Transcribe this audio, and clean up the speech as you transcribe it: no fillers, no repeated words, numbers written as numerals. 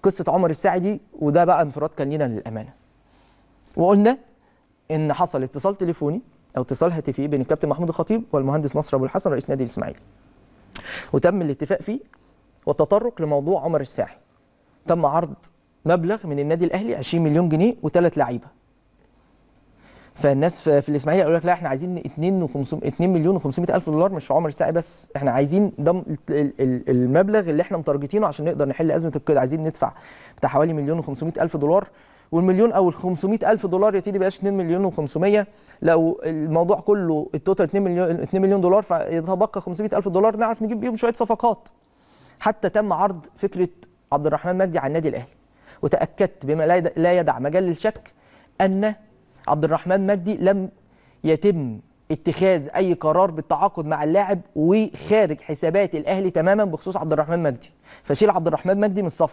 قصه عمر الساعي دي، وده بقى انفراد كان لينا للامانه. وقلنا ان حصل اتصال تليفوني او اتصال هاتفي بين الكابتن محمود الخطيب والمهندس نصر ابو الحسن رئيس نادي الاسماعيلي، وتم الاتفاق فيه والتطرق لموضوع عمر الساعي. تم عرض مبلغ من النادي الاهلي 20 مليون جنيه وثلاث لعيبه. فالناس في الاسماعيلي قالوا لك لا احنا عايزين 2 مليون و500 الف دولار، مش في عمر الساعي بس، احنا عايزين ده المبلغ اللي احنا متارجتينه عشان نقدر نحل ازمه القيد. عايزين ندفع بتاع حوالي 1 مليون و500 الف دولار، والمليون او ال 500 الف دولار يا سيدي بقاش 2 مليون و500، لو الموضوع كله التوتال 2 مليون دولار فيتبقى 500 الف دولار نعرف نجيب بيهم شويه صفقات. حتى تم عرض فكره عبد الرحمن مجدي على النادي الاهلي، وتاكدت بما لا يدع مجال للشك ان عبد الرحمن مجدي لم يتم اتخاذ اي قرار بالتعاقد مع اللاعب، وخارج حسابات الاهلي تماما بخصوص عبد الرحمن مجدي. فشيل عبد الرحمن مجدي من الصفقه.